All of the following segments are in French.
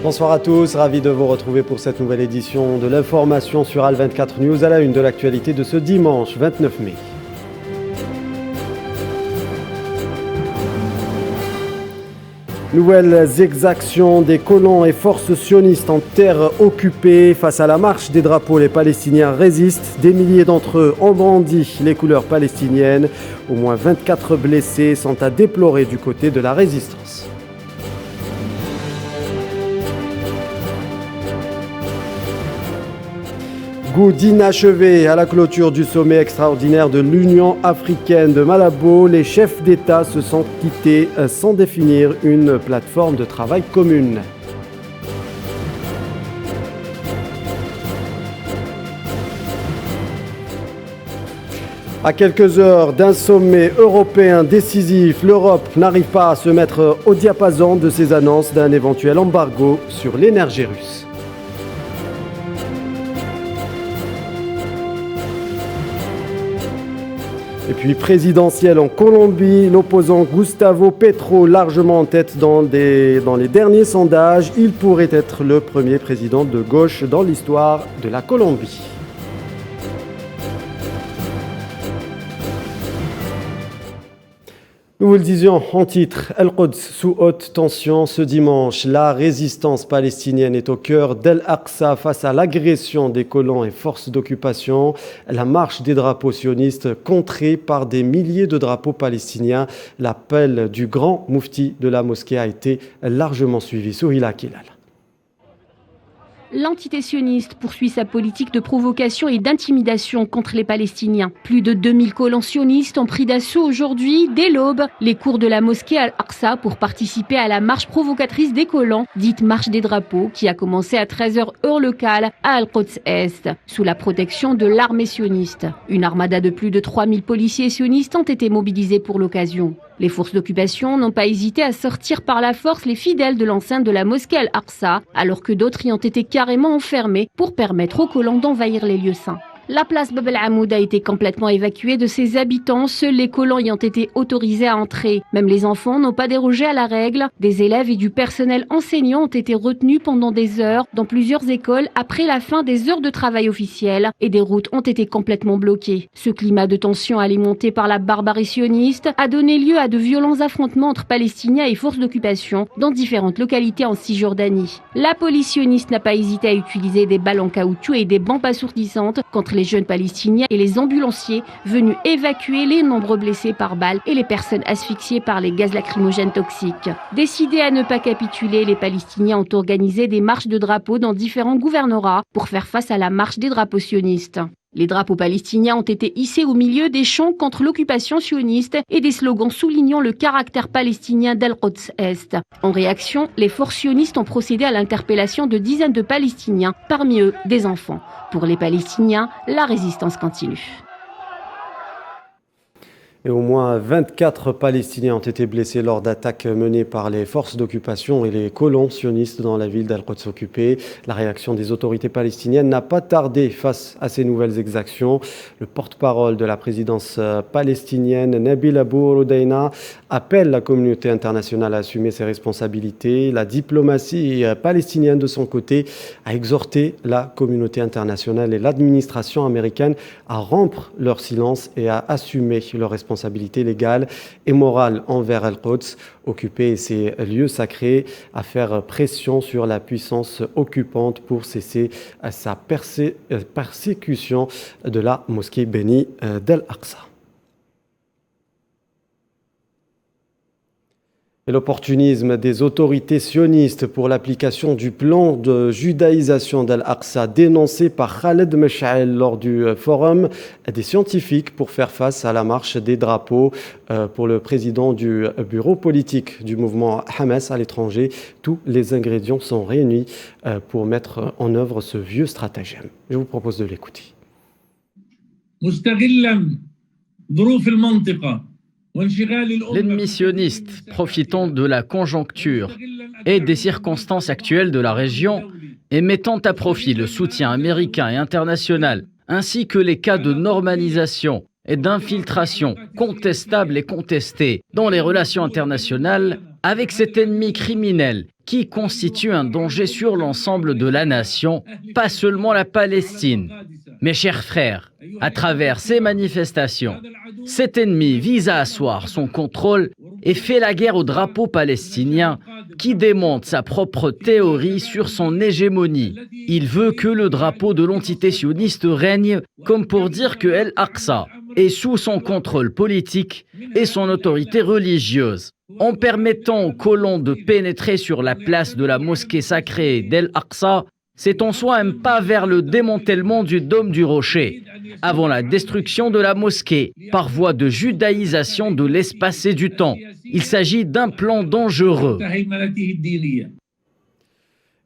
Bonsoir à tous, ravi de vous retrouver pour cette nouvelle édition de l'information sur Al24 News à la une de l'actualité de ce dimanche 29 mai. Nouvelles exactions des colons et forces sionistes en terre occupée. Face à la marche des drapeaux, les Palestiniens résistent. Des milliers d'entre eux ont brandi les couleurs palestiniennes. Au moins 24 blessés sont à déplorer du côté de la résistance. Goût d'inachevé à la clôture du sommet extraordinaire de l'Union africaine de Malabo. Les chefs d'État se sont quittés sans définir une plateforme de travail commune. À quelques heures d'un sommet européen décisif, l'Europe n'arrive pas à se mettre au diapason de ses annonces d'un éventuel embargo sur l'énergie russe. Et puis présidentielle en Colombie, l'opposant Gustavo Petro, largement en tête dans les derniers sondages, il pourrait être le premier président de gauche dans l'histoire de la Colombie. Nous vous le disions en titre, Al-Quds sous haute tension ce dimanche. La résistance palestinienne est au cœur d'Al-Aqsa face à l'agression des colons et forces d'occupation. La marche des drapeaux sionistes contrée par des milliers de drapeaux palestiniens. L'appel du grand moufti de la mosquée a été largement suivi. Souhila Kilal. L'entité sioniste poursuit sa politique de provocation et d'intimidation contre les Palestiniens. Plus de 2000 colons sionistes ont pris d'assaut aujourd'hui, dès l'aube, les cours de la mosquée Al-Aqsa pour participer à la marche provocatrice des colons, dite marche des drapeaux, qui a commencé à 13h heure locale à Al-Quds Est, sous la protection de l'armée sioniste. Une armada de plus de 3000 policiers sionistes ont été mobilisés pour l'occasion. Les forces d'occupation n'ont pas hésité à sortir par la force les fidèles de l'enceinte de la mosquée Al-Aqsa, alors que d'autres y ont été carrément enfermés pour permettre aux colons d'envahir les lieux saints. La place Bab el-Amoud a été complètement évacuée de ses habitants, seuls les colons y ont été autorisés à entrer. Même les enfants n'ont pas dérogé à la règle. Des élèves et du personnel enseignant ont été retenus pendant des heures dans plusieurs écoles après la fin des heures de travail officielles et des routes ont été complètement bloquées. Ce climat de tension alimenté par la barbarie sioniste a donné lieu à de violents affrontements entre Palestiniens et forces d'occupation dans différentes localités en Cisjordanie. La police sioniste n'a pas hésité à utiliser des balles en caoutchouc et des bombes assourdissantes contre les jeunes Palestiniens et les ambulanciers venus évacuer les nombreux blessés par balles et les personnes asphyxiées par les gaz lacrymogènes toxiques. Décidés à ne pas capituler, les Palestiniens ont organisé des marches de drapeaux dans différents gouvernorats pour faire face à la marche des drapeaux sionistes. Les drapeaux palestiniens ont été hissés au milieu des chants contre l'occupation sioniste et des slogans soulignant le caractère palestinien d'Al-Quds Est. En réaction, les forces sionistes ont procédé à l'interpellation de dizaines de Palestiniens, parmi eux des enfants. Pour les Palestiniens, la résistance continue. Et au moins 24 Palestiniens ont été blessés lors d'attaques menées par les forces d'occupation et les colons sionistes dans la ville d'Al-Quds occupée. La réaction des autorités palestiniennes n'a pas tardé face à ces nouvelles exactions. Le porte-parole de la présidence palestinienne, Nabil Abou Roudaïna, appelle la communauté internationale à assumer ses responsabilités. La diplomatie palestinienne, de son côté, a exhorté la communauté internationale et l'administration américaine à rompre leur silence et à assumer leurs responsabilités légales et morales envers Al-Quds, occupé et ses lieux sacrés, à faire pression sur la puissance occupante pour cesser sa persécution de la mosquée bénie d'Al-Aqsa. Et l'opportunisme des autorités sionistes pour l'application du plan de judaïsation d'Al-Aqsa dénoncé par Khaled Meshael lors du forum des scientifiques pour faire face à la marche des drapeaux. Pour le président du bureau politique du mouvement Hamas à l'étranger, tous les ingrédients sont réunis pour mettre en œuvre ce vieux stratagème. Je vous propose de l'écouter. L'ennemi sioniste, profitant de la conjoncture et des circonstances actuelles de la région et mettant à profit le soutien américain et international, ainsi que les cas de normalisation et d'infiltration contestables et contestés dans les relations internationales, avec cet ennemi criminel qui constitue un danger sur l'ensemble de la nation, pas seulement la Palestine. Mes chers frères, à travers ces manifestations, cet ennemi vise à asseoir son contrôle et fait la guerre au drapeau palestinien qui démonte sa propre théorie sur son hégémonie. Il veut que le drapeau de l'entité sioniste règne comme pour dire que El-Aqsa est sous son contrôle politique et son autorité religieuse. En permettant aux colons de pénétrer sur la place de la mosquée sacrée d'El-Aqsa, c'est en soi un pas vers le démantèlement du dôme du rocher, avant la destruction de la mosquée, par voie de judaïsation de l'espace et du temps. Il s'agit d'un plan dangereux.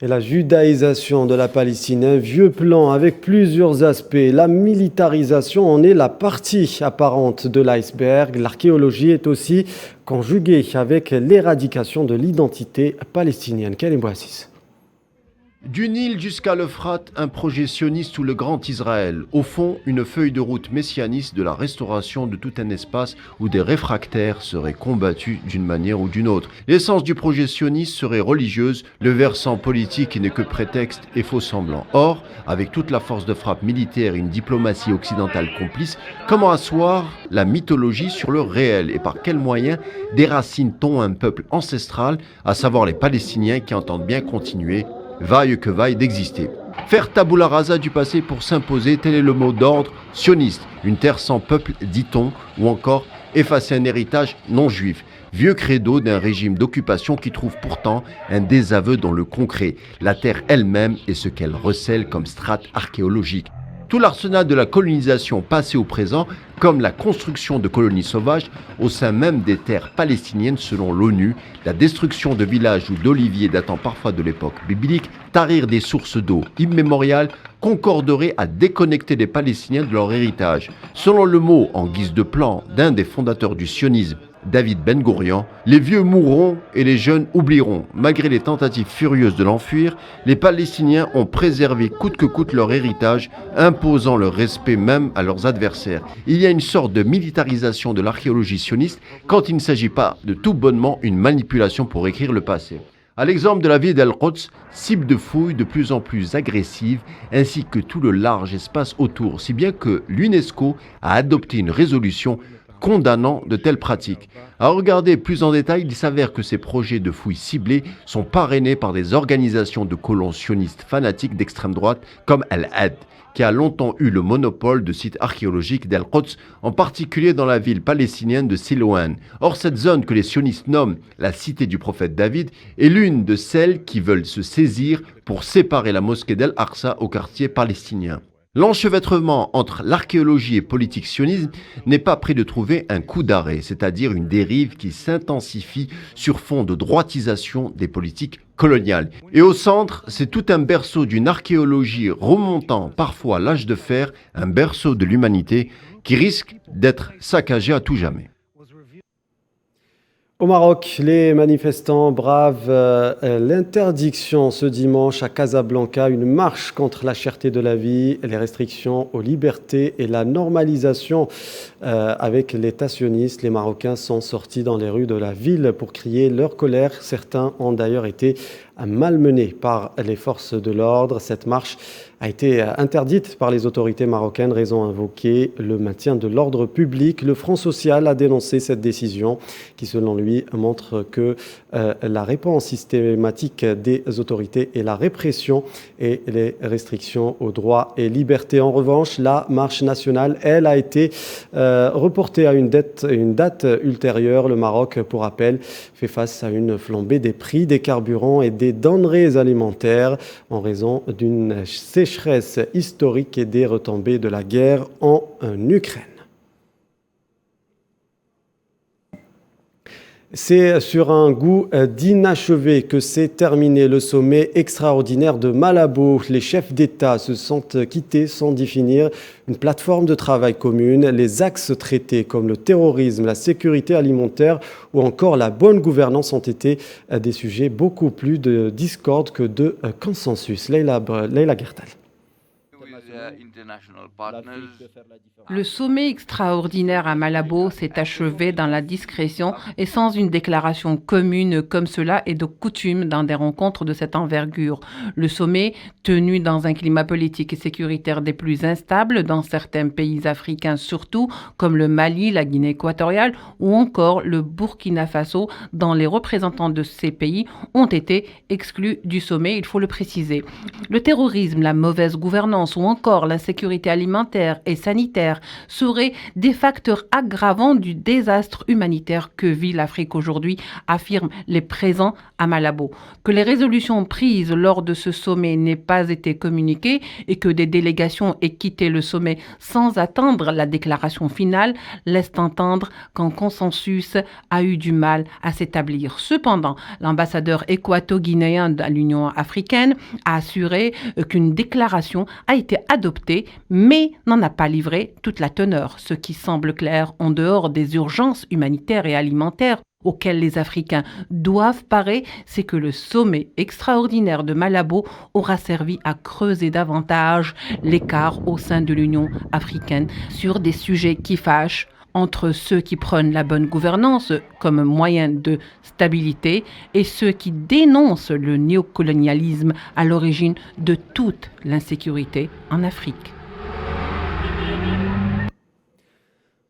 Et la judaïsation de la Palestine, un vieux plan avec plusieurs aspects. La militarisation en est la partie apparente de l'iceberg. L'archéologie est aussi conjuguée avec l'éradication de l'identité palestinienne. Karim Bouassis. Du Nil jusqu'à l'Euphrate, un projet sioniste sous le Grand Israël. Au fond, une feuille de route messianiste de la restauration de tout un espace où des réfractaires seraient combattus d'une manière ou d'une autre. L'essence du projet sioniste serait religieuse, le versant politique n'est que prétexte et faux semblant. Or, avec toute la force de frappe militaire et une diplomatie occidentale complice, comment asseoir la mythologie sur le réel et par quels moyens déracine-t-on un peuple ancestral, à savoir les Palestiniens qui entendent bien continuer vaille que vaille d'exister. Faire tabula rasa du passé pour s'imposer, tel est le mot d'ordre sioniste. Une terre sans peuple, dit-on, ou encore effacer un héritage non juif. Vieux credo d'un régime d'occupation qui trouve pourtant un désaveu dans le concret. La terre elle-même et ce qu'elle recèle comme strate archéologique. Tout l'arsenal de la colonisation passée au présent, comme la construction de colonies sauvages au sein même des terres palestiniennes selon l'ONU, la destruction de villages ou d'oliviers datant parfois de l'époque biblique, tarir des sources d'eau immémoriales, concorderait à déconnecter les Palestiniens de leur héritage. Selon le mot en guise de plan d'un des fondateurs du sionisme, David Ben Gourion, les vieux mourront et les jeunes oublieront. Malgré les tentatives furieuses de l'enfuir, les Palestiniens ont préservé coûte que coûte leur héritage, imposant leur respect même à leurs adversaires. Il y a une sorte de militarisation de l'archéologie sioniste quand il ne s'agit pas de tout bonnement une manipulation pour écrire le passé. À l'exemple de la ville d'Al-Quds, cible de fouilles de plus en plus agressives, ainsi que tout le large espace autour, si bien que l'UNESCO a adopté une résolution condamnant de telles pratiques. À regarder plus en détail, il s'avère que ces projets de fouilles ciblées sont parrainés par des organisations de colons sionistes fanatiques d'extrême droite comme Al-Had, qui a longtemps eu le monopole de sites archéologiques d'Al-Quds, en particulier dans la ville palestinienne de Siloane. Or, cette zone que les sionistes nomment la cité du prophète David est l'une de celles qui veulent se saisir pour séparer la mosquée d'Al-Aqsa au quartier palestinien. L'enchevêtrement entre l'archéologie et politique sionisme n'est pas près de trouver un coup d'arrêt, c'est-à-dire une dérive qui s'intensifie sur fond de droitisation des politiques coloniales. Et au centre, c'est tout un berceau d'une archéologie remontant parfois à l'âge de fer, un berceau de l'humanité qui risque d'être saccagé à tout jamais. Au Maroc, les manifestants bravent l'interdiction ce dimanche à Casablanca, une marche contre la cherté de la vie, les restrictions aux libertés et la normalisation avec l'État sioniste. Les Marocains sont sortis dans les rues de la ville pour crier leur colère. Certains ont d'ailleurs été malmenés par les forces de l'ordre. Cette marche a été interdite par les autorités marocaines, raison invoquée, le maintien de l'ordre public. Le Front social a dénoncé cette décision qui, selon lui, montre que la réponse systématique des autorités est la répression et les restrictions aux droits et libertés. En revanche, la marche nationale, elle, a été reportée à une date ultérieure. Le Maroc, pour rappel, fait face à une flambée des prix des carburants et des denrées alimentaires en raison d'une sécheresse historique et des retombées de la guerre en Ukraine. C'est sur un goût d'inachevé que s'est terminé le sommet extraordinaire de Malabo. Les chefs d'État se sont quittés sans définir une plateforme de travail commune. Les axes traités comme le terrorisme, la sécurité alimentaire ou encore la bonne gouvernance ont été des sujets beaucoup plus de discorde que de consensus. Leïla Gertal. Le sommet extraordinaire à Malabo s'est achevé dans la discrétion et sans une déclaration commune comme cela est de coutume dans des rencontres de cette envergure. Le sommet, tenu dans un climat politique et sécuritaire des plus instables dans certains pays africains surtout, comme le Mali, la Guinée équatoriale ou encore le Burkina Faso, dont les représentants de ces pays ont été exclus du sommet, il faut le préciser. Le terrorisme, la mauvaise gouvernance ou encore l'insécurité alimentaire et sanitaire seraient des facteurs aggravants du désastre humanitaire que vit l'Afrique aujourd'hui, affirment les présents à Malabo. Que les résolutions prises lors de ce sommet n'aient pas été communiquées et que des délégations aient quitté le sommet sans attendre la déclaration finale laisse entendre qu'un consensus a eu du mal à s'établir. Cependant, l'ambassadeur équato-guinéen à l'Union africaine a assuré qu'une déclaration a été adoptée, mais n'en a pas livré toute la teneur, ce qui semble clair en dehors des urgences humanitaires et alimentaires auxquelles les Africains doivent parer, c'est que le sommet extraordinaire de Malabo aura servi à creuser davantage l'écart au sein de l'Union africaine sur des sujets qui fâchent entre ceux qui prônent la bonne gouvernance comme moyen de stabilité et ceux qui dénoncent le néocolonialisme à l'origine de toute l'insécurité en Afrique.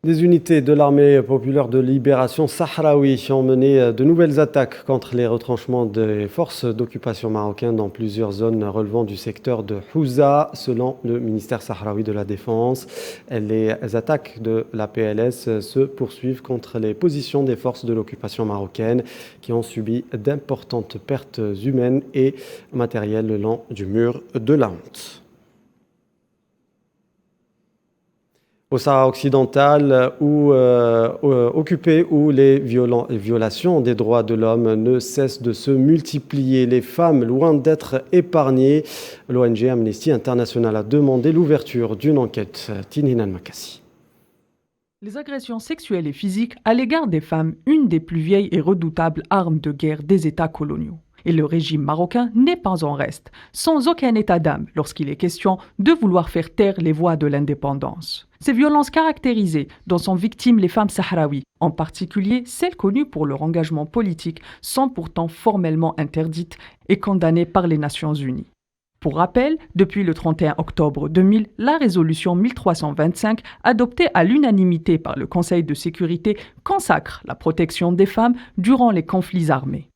Des unités de l'armée populaire de libération sahraoui ont mené de nouvelles attaques contre les retranchements des forces d'occupation marocaines dans plusieurs zones relevant du secteur de Houza, selon le ministère sahraoui de la Défense. Les attaques de la PLS se poursuivent contre les positions des forces de l'occupation marocaine qui ont subi d'importantes pertes humaines et matérielles le long du mur de la honte. Au Sahara occidental, occupé où les violations des droits de l'homme ne cessent de se multiplier, les femmes loin d'être épargnées, l'ONG Amnesty International a demandé l'ouverture d'une enquête. Tinhinan Makassi. Les agressions sexuelles et physiques à l'égard des femmes, une des plus vieilles et redoutables armes de guerre des États coloniaux. Et le régime marocain n'est pas en reste, sans aucun état d'âme lorsqu'il est question de vouloir faire taire les voix de l'indépendance. Ces violences caractérisées dont sont victimes les femmes sahraouis, en particulier celles connues pour leur engagement politique, sont pourtant formellement interdites et condamnées par les Nations Unies. Pour rappel, depuis le 31 octobre 2000, la résolution 1325, adoptée à l'unanimité par le Conseil de sécurité, consacre la protection des femmes durant les conflits armés.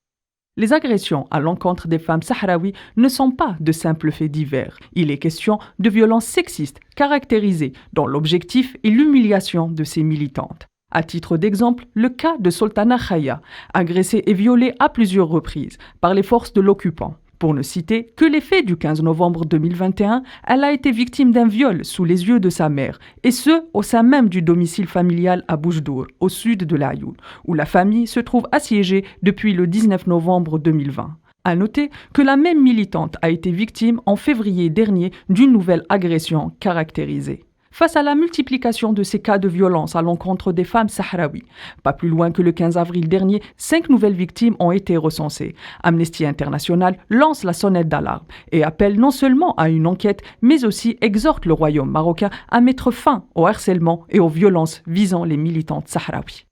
Les agressions à l'encontre des femmes sahraouis ne sont pas de simples faits divers. Il est question de violences sexistes caractérisées dont l'objectif est l'humiliation de ces militantes. À titre d'exemple, le cas de Sultana Khaya, agressée et violée à plusieurs reprises par les forces de l'occupant. Pour ne citer que les faits du 15 novembre 2021, elle a été victime d'un viol sous les yeux de sa mère, et ce, au sein même du domicile familial à Boujdour, au sud de l'Aïoun, où la famille se trouve assiégée depuis le 19 novembre 2020. À noter que la même militante a été victime en février dernier d'une nouvelle agression caractérisée. Face à la multiplication de ces cas de violence à l'encontre des femmes sahraouis, pas plus loin que le 15 avril dernier, 5 nouvelles victimes ont été recensées. Amnesty International lance la sonnette d'alarme et appelle non seulement à une enquête, mais aussi exhorte le royaume marocain à mettre fin au harcèlement et aux violences visant les militantes sahraouis.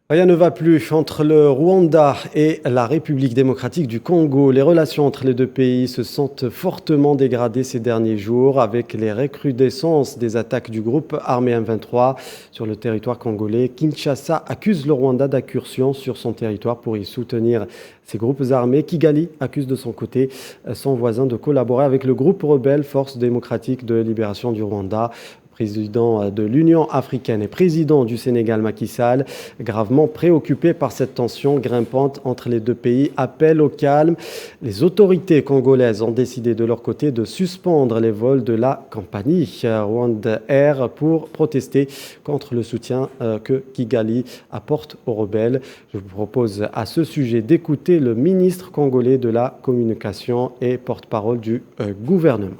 Rien ne va plus entre le Rwanda et la République démocratique du Congo. Les relations entre les deux pays se sentent fortement dégradées ces derniers jours avec les recrudescences des attaques du groupe armé M23 sur le territoire congolais. Kinshasa accuse le Rwanda d'incursion sur son territoire pour y soutenir ces groupes armés. Kigali accuse de son côté son voisin de collaborer avec le groupe rebelle Force démocratique de libération du Rwanda. Président de l'Union africaine et président du Sénégal, Macky Sall, gravement préoccupé par cette tension grimpante entre les deux pays, appelle au calme. Les autorités congolaises ont décidé de leur côté de suspendre les vols de la compagnie Rwanda Air pour protester contre le soutien que Kigali apporte aux rebelles. Je vous propose à ce sujet d'écouter le ministre congolais de la communication et porte-parole du gouvernement.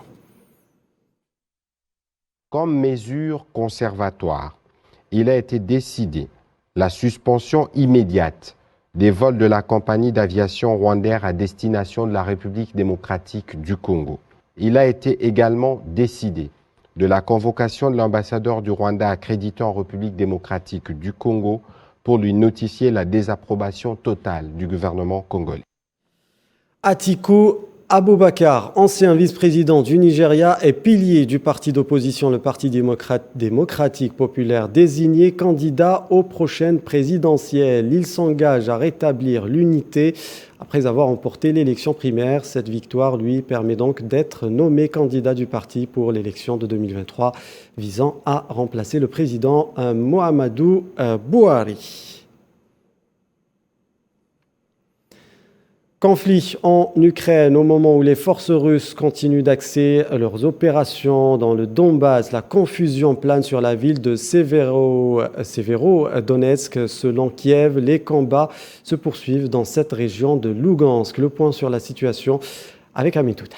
Comme mesure conservatoire, il a été décidé la suspension immédiate des vols de la compagnie d'aviation Rwanda Air à destination de la République démocratique du Congo. Il a été également décidé de la convocation de l'ambassadeur du Rwanda accrédité en République démocratique du Congo pour lui notifier la désapprobation totale du gouvernement congolais. Atiku Abubakar, ancien vice-président du Nigeria et pilier du parti d'opposition, le Parti démocratique populaire, désigné candidat aux prochaines présidentielles. Il s'engage à rétablir l'unité après avoir remporté l'élection primaire. Cette victoire lui permet donc d'être nommé candidat du parti pour l'élection de 2023, visant à remplacer le président Muhammadu Buhari. Conflit en Ukraine au moment où les forces russes continuent d'axer leurs opérations dans le Donbass. La confusion plane sur la ville de Severodonetsk. Selon Kiev, les combats se poursuivent dans cette région de Lougansk. Le point sur la situation avec Amitouta.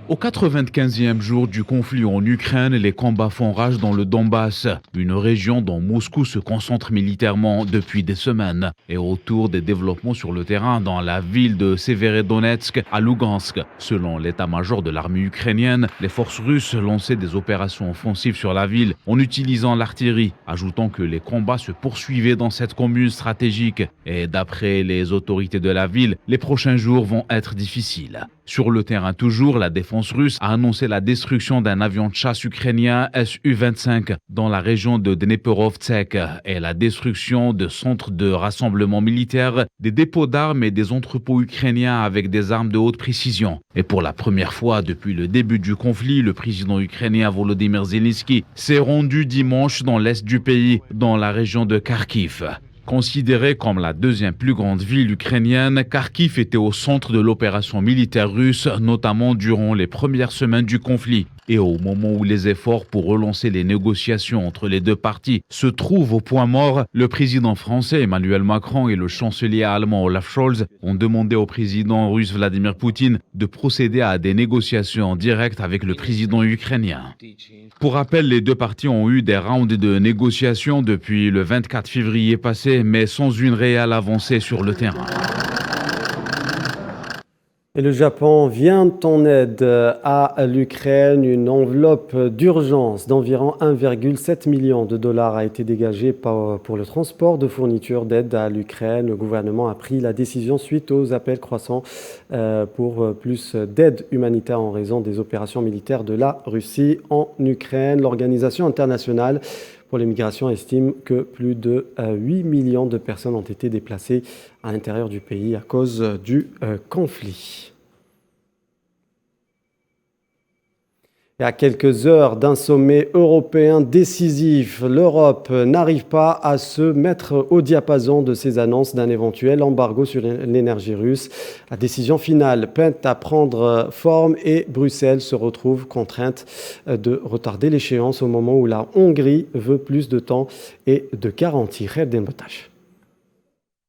Au 95e jour du conflit en Ukraine, les combats font rage dans le Donbass, une région dont Moscou se concentre militairement depuis des semaines. Et autour des développements sur le terrain dans la ville de Severodonetsk à Lougansk. Selon l'état-major de l'armée ukrainienne, les forces russes lançaient des opérations offensives sur la ville en utilisant l'artillerie, ajoutant que les combats se poursuivaient dans cette commune stratégique. Et d'après les autorités de la ville, les prochains jours vont être difficiles. Sur le terrain toujours, la défense russe a annoncé la destruction d'un avion de chasse ukrainien Su-25 dans la région de Dneprovtsekh et la destruction de centres de rassemblement militaire, des dépôts d'armes et des entrepôts ukrainiens avec des armes de haute précision. Et pour la première fois depuis le début du conflit, le président ukrainien Volodymyr Zelensky s'est rendu dimanche dans l'est du pays, dans la région de Kharkiv. Considérée comme la deuxième plus grande ville ukrainienne, Kharkiv était au centre de l'opération militaire russe, notamment durant les premières semaines du conflit. Et au moment où les efforts pour relancer les négociations entre les deux parties se trouvent au point mort, le président français Emmanuel Macron et le chancelier allemand Olaf Scholz ont demandé au président russe Vladimir Poutine de procéder à des négociations en direct avec le président ukrainien. Pour rappel, les deux parties ont eu des rounds de négociations depuis le 24 février passé, mais sans une réelle avancée sur le terrain. Et le Japon vient en aide à l'Ukraine. Une enveloppe d'urgence d'environ 1,7 million de dollars a été dégagée pour le transport de fournitures d'aide à l'Ukraine. Le gouvernement a pris la décision suite aux appels croissants pour plus d'aide humanitaire en raison des opérations militaires de la Russie en Ukraine. L'Organisation internationale pour les migrations estime que plus de 8 millions de personnes ont été déplacées à l'intérieur du pays à cause du conflit. Et à quelques heures d'un sommet européen décisif, l'Europe n'arrive pas à se mettre au diapason de ses annonces d'un éventuel embargo sur l'énergie russe. La décision finale peine à prendre forme et Bruxelles se retrouve contrainte de retarder l'échéance au moment où la Hongrie veut plus de temps et de garanties.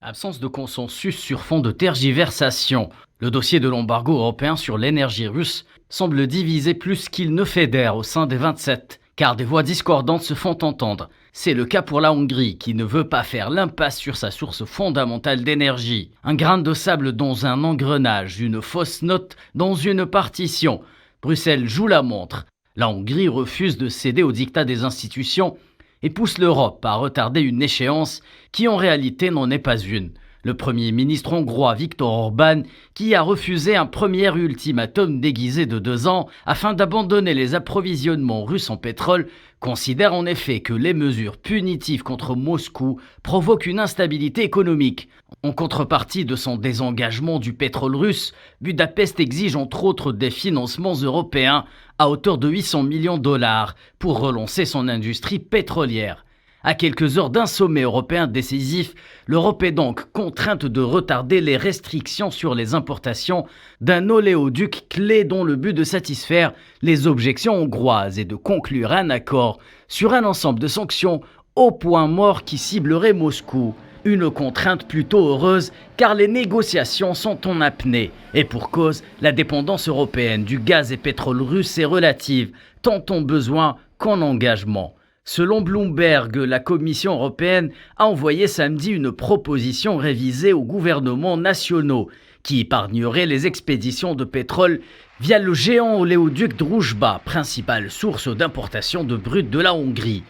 Absence de consensus sur fond de tergiversation. Le dossier de l'embargo européen sur l'énergie russe semble diviser plus qu'il ne fédère au sein des 27, car des voix discordantes se font entendre. C'est le cas pour la Hongrie, qui ne veut pas faire l'impasse sur sa source fondamentale d'énergie. Un grain de sable dans un engrenage, une fausse note dans une partition. Bruxelles joue la montre. La Hongrie refuse de céder au diktat des institutions et pousse l'Europe à retarder une échéance qui en réalité n'en est pas une. Le Premier ministre hongrois Viktor Orban, qui a refusé un premier ultimatum déguisé de 2 ans afin d'abandonner les approvisionnements russes en pétrole, considère en effet que les mesures punitives contre Moscou provoquent une instabilité économique. En contrepartie de son désengagement du pétrole russe, Budapest exige entre autres des financements européens à hauteur de 800 millions de dollars pour relancer son industrie pétrolière. À quelques heures d'un sommet européen décisif, l'Europe est donc contrainte de retarder les restrictions sur les importations d'un oléoduc clé dont le but de satisfaire les objections hongroises et de conclure un accord sur un ensemble de sanctions au point mort qui ciblerait Moscou. Une contrainte plutôt heureuse car les négociations sont en apnée. Et pour cause, la dépendance européenne du gaz et pétrole russe est relative, tant en besoin qu'en engagement. Selon Bloomberg, la Commission européenne a envoyé samedi une proposition révisée aux gouvernements nationaux qui épargnerait les expéditions de pétrole via le géant oléoduc Druzhba, principale source d'importation de brut de la Hongrie.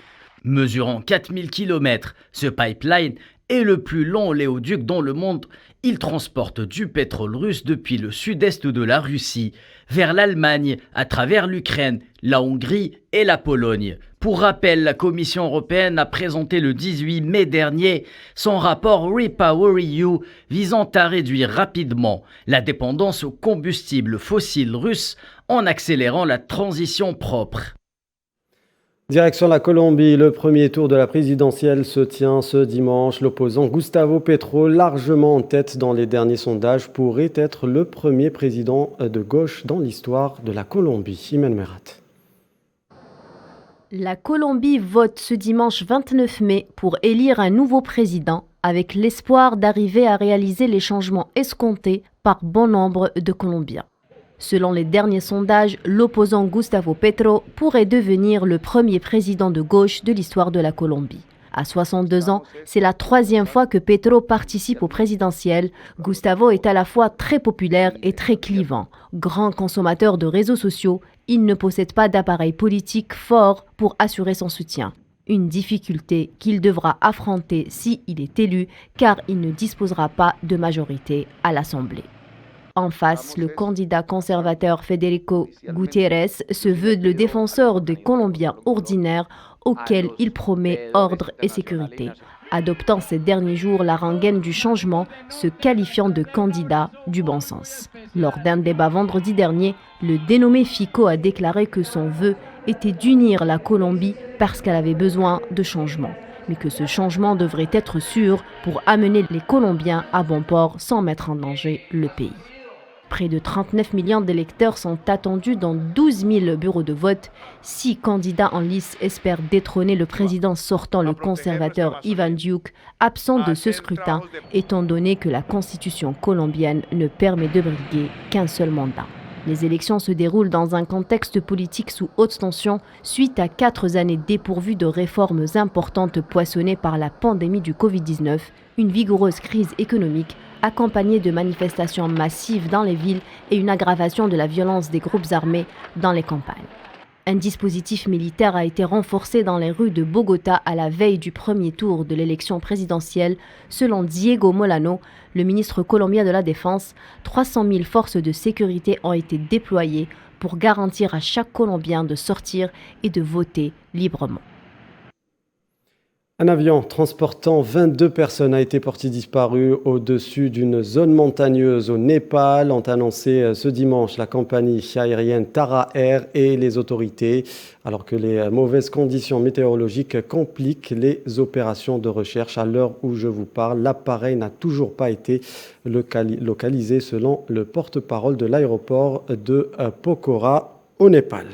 Mesurant 4000 km, ce pipeline est le plus long oléoduc dans le monde. Il transporte du pétrole russe depuis le sud-est de la Russie vers l'Allemagne à travers l'Ukraine, la Hongrie et la Pologne. Pour rappel, la Commission européenne a présenté le 18 mai dernier son rapport REPowerEU visant à réduire rapidement la dépendance aux combustibles fossiles russes en accélérant la transition propre. Direction la Colombie, le premier tour de la présidentielle se tient ce dimanche. L'opposant Gustavo Petro, largement en tête dans les derniers sondages, pourrait être le premier président de gauche dans l'histoire de la Colombie. Imen Merat. La Colombie vote ce dimanche 29 mai pour élire un nouveau président avec l'espoir d'arriver à réaliser les changements escomptés par bon nombre de Colombiens. Selon les derniers sondages, l'opposant Gustavo Petro pourrait devenir le premier président de gauche de l'histoire de la Colombie. À 62 ans, c'est la troisième fois que Petro participe au présidentiel. Gustavo est à la fois très populaire et très clivant. Grand consommateur de réseaux sociaux, il ne possède pas d'appareil politique fort pour assurer son soutien. Une difficulté qu'il devra affronter s'il est élu, car il ne disposera pas de majorité à l'Assemblée. En face, le candidat conservateur Federico Gutiérrez se veut le défenseur des Colombiens ordinaires auxquels il promet ordre et sécurité, adoptant ces derniers jours la rengaine du changement, se qualifiant de candidat du bon sens. Lors d'un débat vendredi dernier, le dénommé Fico a déclaré que son vœu était d'unir la Colombie parce qu'elle avait besoin de changement, mais que ce changement devrait être sûr pour amener les Colombiens à bon port sans mettre en danger le pays. Près de 39 millions d'électeurs sont attendus dans 12 000 bureaux de vote. 6 candidats en lice espèrent détrôner le président sortant, le conservateur Iván Duque, absent de ce scrutin, étant donné que la constitution colombienne ne permet de briguer qu'un seul mandat. Les élections se déroulent dans un contexte politique sous haute tension suite à 4 années dépourvues de réformes importantes poissonnées par la pandémie du Covid-19, une vigoureuse crise économique accompagnée de manifestations massives dans les villes et une aggravation de la violence des groupes armés dans les campagnes. Un dispositif militaire a été renforcé dans les rues de Bogota à la veille du premier tour de l'élection présidentielle. Selon Diego Molano, le ministre colombien de la Défense, 300 000 forces de sécurité ont été déployées pour garantir à chaque Colombien de sortir et de voter librement. Un avion transportant 22 personnes a été porté disparu au-dessus d'une zone montagneuse au Népal, ont annoncé ce dimanche la compagnie aérienne Tara Air et les autorités, alors que les mauvaises conditions météorologiques compliquent les opérations de recherche. À l'heure où je vous parle, l'appareil n'a toujours pas été localisé selon le porte-parole de l'aéroport de Pokhara au Népal.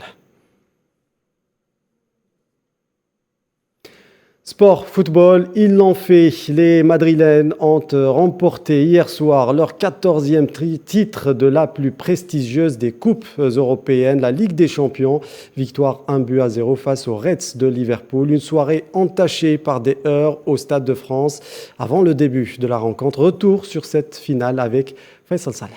Sport, football, ils l'ont fait. Les Madrilènes ont remporté hier soir leur 14e titre de la plus prestigieuse des coupes européennes, la Ligue des Champions. Victoire 1-0 face aux Reds de Liverpool. Une soirée entachée par des heurts au Stade de France. Avant le début de la rencontre, retour sur cette finale avec Faisal Salah.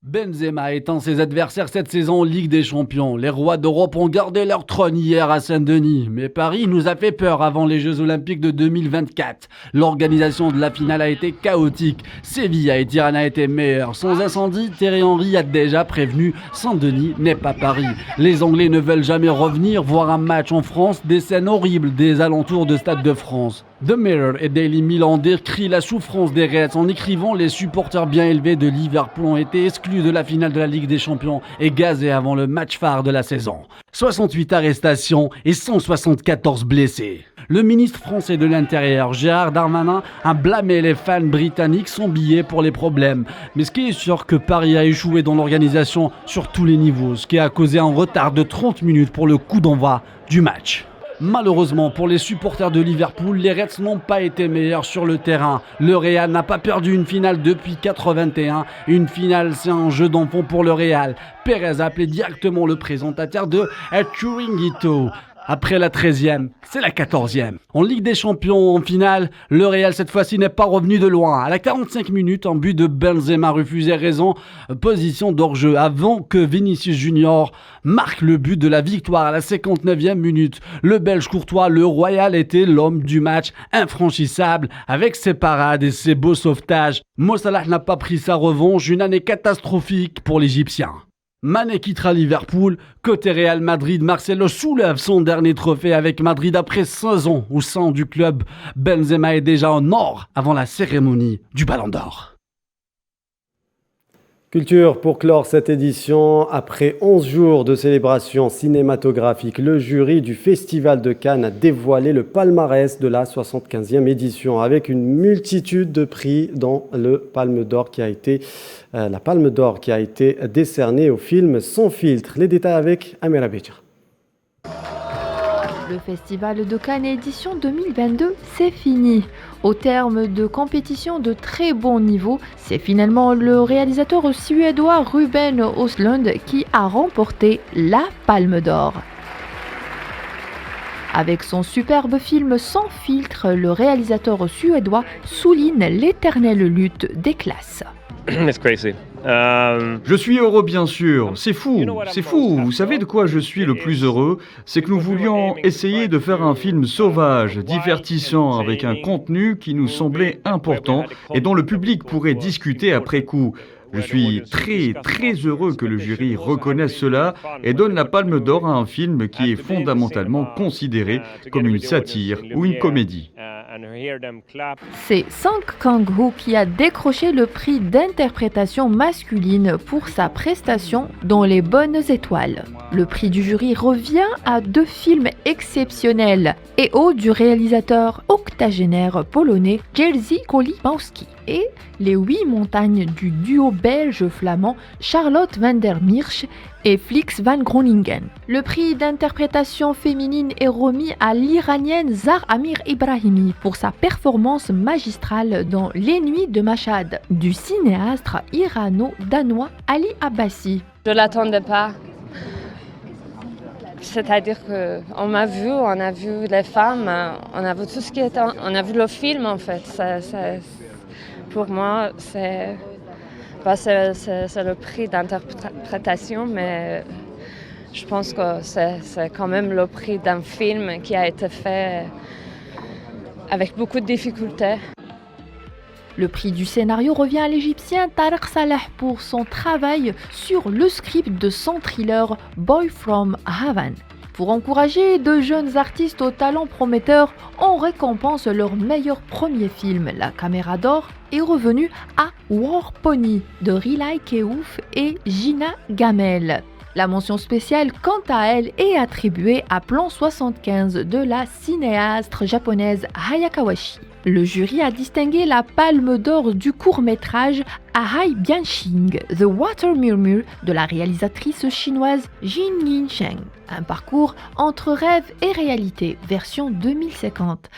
Benzema éteint ses adversaires cette saison en Ligue des Champions. Les rois d'Europe ont gardé leur trône hier à Saint-Denis. Mais Paris nous a fait peur avant les Jeux Olympiques de 2024. L'organisation de la finale a été chaotique. Séville et Tirana étaient meilleurs. Sans incendie, Thierry Henry a déjà prévenu, Saint-Denis n'est pas Paris. Les Anglais ne veulent jamais revenir voir un match en France. Des scènes horribles des alentours de Stade de France. The Mirror et Daily Mail décrient la souffrance des Reds en écrivant: les supporters bien élevés de Liverpool ont été exclus de la finale de la Ligue des Champions et gazés avant le match phare de la saison. 68 arrestations et 174 blessés. Le ministre français de l'Intérieur, Gérald Darmanin, a blâmé les fans britanniques sans billet pour les problèmes. Mais ce qui est sûr, que Paris a échoué dans l'organisation sur tous les niveaux, ce qui a causé un retard de 30 minutes pour le coup d'envoi du match. Malheureusement pour les supporters de Liverpool, les Reds n'ont pas été meilleurs sur le terrain. Le Real n'a pas perdu une finale depuis 81. Une finale, c'est un jeu d'enfant pour le Real. Pérez a appelé directement le présentateur de Chiringuito. Après la 13e, c'est la 14e. En Ligue des Champions, en finale, le Real cette fois-ci n'est pas revenu de loin. À la 45 minutes, un but de Benzema refusé raison, position d'hors-jeu avant que Vinicius Junior marque le but de la victoire à la 59e minute. Le Belge courtois, le Royal était l'homme du match, infranchissable avec ses parades et ses beaux sauvetages. Mo Salah n'a pas pris sa revanche, une année catastrophique pour l'Égyptien. Mané quittera Liverpool. Côté Real Madrid, Marcelo soulève son dernier trophée avec Madrid après 16 ans au sein du club. Benzema est déjà en or avant la cérémonie du Ballon d'Or. Culture pour clore cette édition. Après 11 jours de célébration cinématographique, le jury du Festival de Cannes a dévoilé le palmarès de la 75e édition avec une multitude de prix dont la Palme d'Or qui a été décernée au film Sans filtre. Les détails avec Amira Bejar. Le Festival de Cannes édition 2022, c'est fini. Au terme de compétitions de très bon niveau, c'est finalement le réalisateur suédois Ruben Östlund qui a remporté la Palme d'Or. Avec son superbe film Sans filtre, le réalisateur suédois souligne l'éternelle lutte des classes. It's crazy. Je suis heureux bien sûr, c'est fou. Vous savez de quoi je suis le plus heureux? C'est que nous voulions essayer de faire un film sauvage, divertissant, avec un contenu qui nous semblait important et dont le public pourrait discuter après coup. Je suis très heureux que le jury reconnaisse cela et donne la Palme d'Or à un film qui est fondamentalement considéré comme une satire ou une comédie. C'est Song Kang-ho qui a décroché le prix d'interprétation masculine pour sa prestation dans Les Bonnes Étoiles. Le prix du jury revient à 2 films exceptionnels et au du réalisateur octogénaire polonais Jerzy Kolimowski et Les 8 montagnes du duo belge-flamand Charlotte van der Meersch et Flix van Groningen. Le prix d'interprétation féminine est remis à l'Iranienne Zahra Amir Ibrahimi pour sa performance magistrale dans Les Nuits de Mashhad du cinéaste irano-danois Ali Abbasi. Je ne l'attendais pas. C'est-à-dire qu'on m'a vu, on a vu les femmes, on a vu tout ce qui était, on a vu le film en fait. Pour moi, c'est le prix d'interprétation, mais je pense que c'est quand même le prix d'un film qui a été fait avec beaucoup de difficultés. Le prix du scénario revient à l'Égyptien Tariq Salah pour son travail sur le script de son thriller Boy from Haven. Pour encourager de jeunes artistes au talent prometteur, on récompense leur meilleur premier film. La Caméra d'Or est revenue à War Pony de Rilay Keouf et Gina Gamel. La mention spéciale, quant à elle, est attribuée à Plan 75 de la cinéaste japonaise Hayao Kawashi. Le jury a distingué la Palme d'Or du court-métrage Ahai Bianxing, The Water Murmur de la réalisatrice chinoise Jin Yinsheng. Un parcours entre rêve et réalité, version 2050.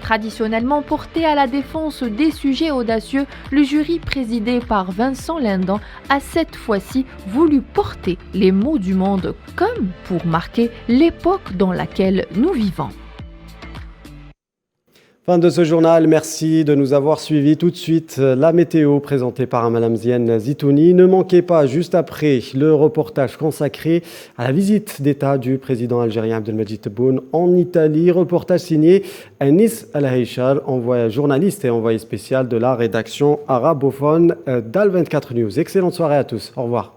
Traditionnellement porté à la défense des sujets audacieux, le jury présidé par Vincent Lindon a cette fois-ci voulu porter les mots du monde comme pour marquer l'époque dans laquelle nous vivons. Fin de ce journal, merci de nous avoir suivis. Tout de suite, la météo présentée par Madame Zienne Zitouni. Ne manquez pas, juste après, le reportage consacré à la visite d'État du président algérien Abdelmadjid Tebboune en Italie. Reportage signé Anis Al-Haïchar, journaliste et envoyé spécial de la rédaction arabophone d'Al24 News. Excellente soirée à tous. Au revoir.